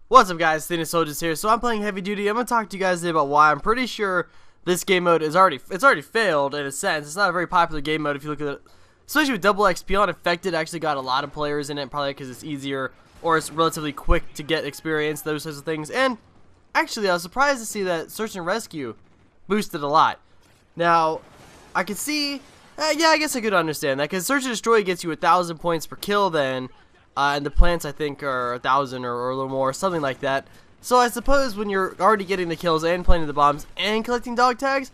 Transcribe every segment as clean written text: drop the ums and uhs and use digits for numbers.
What's up, guys? Athena Soldiers here. So I'm playing Heavy Duty. I'm gonna talk to you guys today about why I'm pretty sure this game mode is already failed in a sense. It's not a very popular game mode if you look at it, especially with double XP on Infected. Actually got a lot of players in it, probably because it's easier or it's relatively quick to get experience, those sorts of things. And actually, I was surprised to see that Search and Rescue boosted a lot. Now, I could see, yeah, I guess I could understand that because Search and Destroy gets you 1,000 points per kill then. And the plants, I think, are 1,000 or a little more, something like that. So I suppose when you're already getting the kills and planting the bombs and collecting dog tags,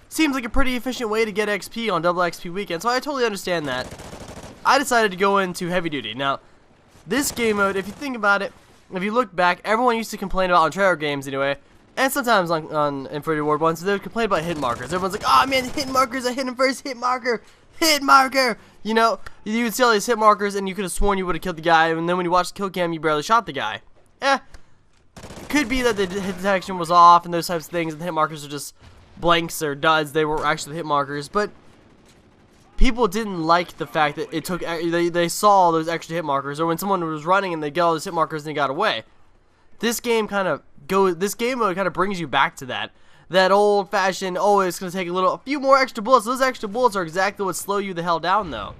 seems like a pretty efficient way to get XP on double XP weekend. So I totally understand that. I decided to go into Heavy Duty. Now, this game mode, if you think about it, if you look back, everyone used to complain about on trailer games anyway, and sometimes on Infinity Ward 1, so they would complain about hit markers. Everyone's like, oh man, hit markers, I hit him first, hit marker. Hit marker! You know, you would see all these hit markers and you could have sworn you would have killed the guy, and then when you watched the kill cam, you barely shot the guy. It could be that the hit detection was off and those types of things, and the hit markers are just blanks or duds. They were actually hit markers, but people didn't like the fact that it took, they saw those extra hit markers, or when someone was running and they got all those hit markers and they got away. This game mode kind of brings you back to that old-fashioned, oh, it's going to take a few more extra bullets. Those extra bullets are exactly what slow you the hell down, though.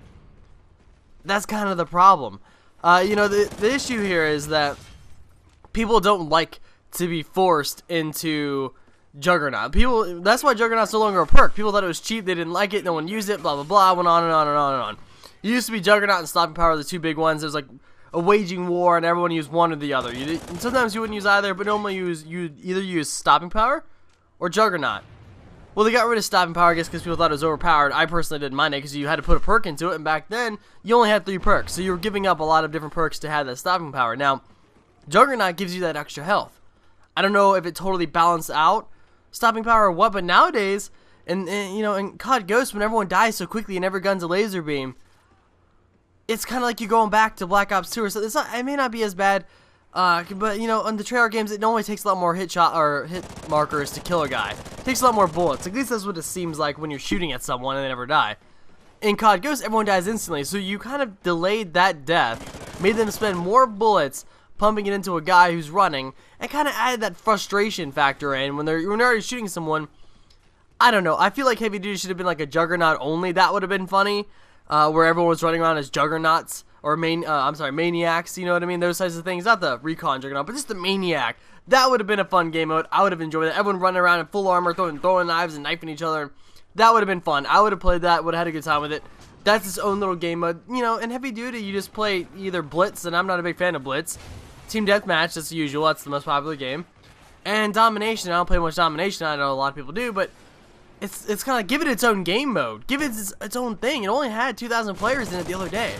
That's kind of the problem. You know, the issue here is that people don't like to be forced into Juggernaut. That's why Juggernaut's no longer a perk. People thought it was cheap, they didn't like it, no one used it, blah, blah, blah, went on and on and on and on. It used to be Juggernaut and Stopping Power, the two big ones. There's like a waging war, and everyone used one or the other. Sometimes you wouldn't use either, but normally you'd either use Stopping Power or Juggernaut. Well, they got rid of Stopping Power, I guess, because people thought it was overpowered. I personally didn't mind it because you had to put a perk into it, and back then, you only had 3 perks. So you were giving up a lot of different perks to have that Stopping Power. Now, Juggernaut gives you that extra health. I don't know if it totally balanced out Stopping Power or what, but nowadays, and you know, in COD Ghost, when everyone dies so quickly and every gun's a laser beam, it's kind of like you're going back to Black Ops 2 or something. It may not be as bad. But you know, on the trailer games, it normally takes a lot more hit markers to kill a guy. It takes a lot more bullets. At least that's what it seems like when you're shooting at someone and they never die. In COD Ghost, everyone dies instantly, so you kind of delayed that death, made them spend more bullets pumping it into a guy who's running, and kind of added that frustration factor in when they're already shooting someone. I don't know. I feel like Heavy Duty should have been like a Juggernaut only. That would have been funny, where everyone was running around as Juggernauts. Or Maniacs, you know what I mean? Those types of things. Not the Recon Juggernaut, but just the Maniac. That would have been a fun game mode. I would have enjoyed it. Everyone running around in full armor, throwing knives and knifing each other. That would have been fun. I would have played that, would have had a good time with it. That's its own little game mode. You know, in Heavy Duty, you just play either Blitz, and I'm not a big fan of Blitz. Team Deathmatch, that's the usual. That's the most popular game. And Domination. I don't play much Domination. I know a lot of people do, but it's kind of like, give it its own game mode. Give it its own thing. It only had 2,000 players in it the other day.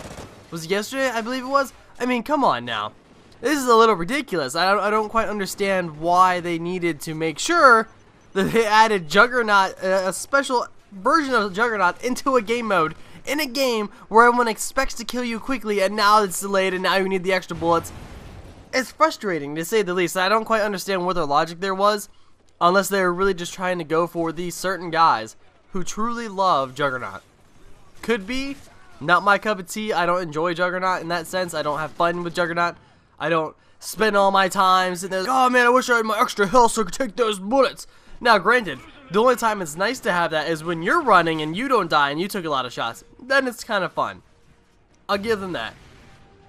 Was it yesterday? I believe it was. I mean, come on now. This is a little ridiculous. I don't quite understand why they needed to make sure that they added Juggernaut, a special version of Juggernaut, into a game mode, in a game where everyone expects to kill you quickly, and now it's delayed, and now you need the extra bullets. It's frustrating, to say the least. I don't quite understand what their logic there was, unless they were really just trying to go for these certain guys who truly love Juggernaut. Could be. Not my cup of tea. I don't enjoy Juggernaut in that sense. I don't have fun with Juggernaut. I don't spend all my time sitting there like, oh man, I wish I had my extra health so I could take those bullets. Now, granted, the only time it's nice to have that is when you're running and you don't die and you took a lot of shots. Then it's kind of fun. I'll give them that.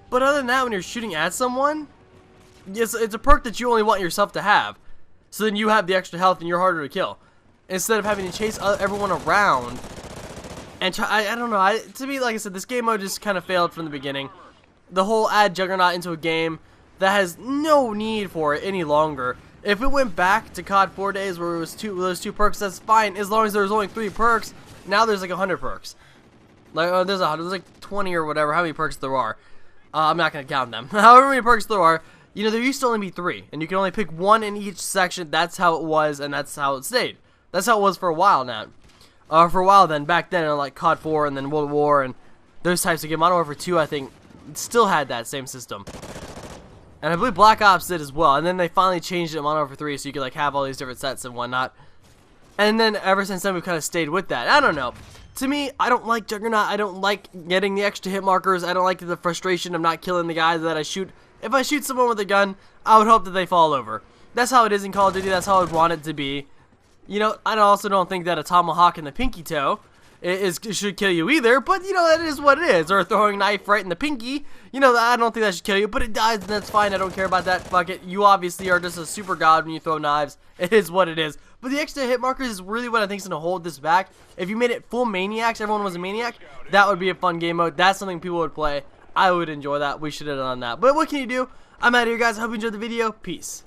But other than that, when you're shooting at someone, it's a perk that you only want yourself to have. So then you have the extra health and you're harder to kill. Instead of having to chase everyone around. And I don't know, to me, like I said, this game mode just kind of failed from the beginning. The whole add Juggernaut into a game that has no need for it any longer. If it went back to COD 4 days where it was those two perks, that's fine. As long as there's only 3 perks, now there's like 100 perks. Like there's like 20 or whatever, how many perks there are. I'm not going to count them. However many perks there are, you know, there used to only be 3. And you can only pick 1 in each section. That's how it was, and that's how it stayed. That's how it was for a while now. For a while then, back then, like COD 4 and then World War and those types of games. Modern Warfare 2, I think, still had that same system. And I believe Black Ops did as well. And then they finally changed it in Modern Warfare 3 so you could like have all these different sets and whatnot. And then ever since then, we've kind of stayed with that. I don't know. To me, I don't like Juggernaut. I don't like getting the extra hit markers. I don't like the frustration of not killing the guys that I shoot. If I shoot someone with a gun, I would hope that they fall over. That's how it is in Call of Duty. That's how I would want it to be. You know, I also don't think that a tomahawk in the pinky toe should kill you either, but you know, that is what it is. Or throwing a knife right in the pinky, you know, I don't think that should kill you, but it does, and that's fine. I don't care about that. Fuck it. You obviously are just a super god when you throw knives. It is what it is. But the extra hit markers is really what I think is going to hold this back. If you made it full maniacs, everyone was a maniac, that would be a fun game mode. That's something people would play. I would enjoy that. We should have done that. But what can you do? I'm out of here, guys. I hope you enjoyed the video. Peace.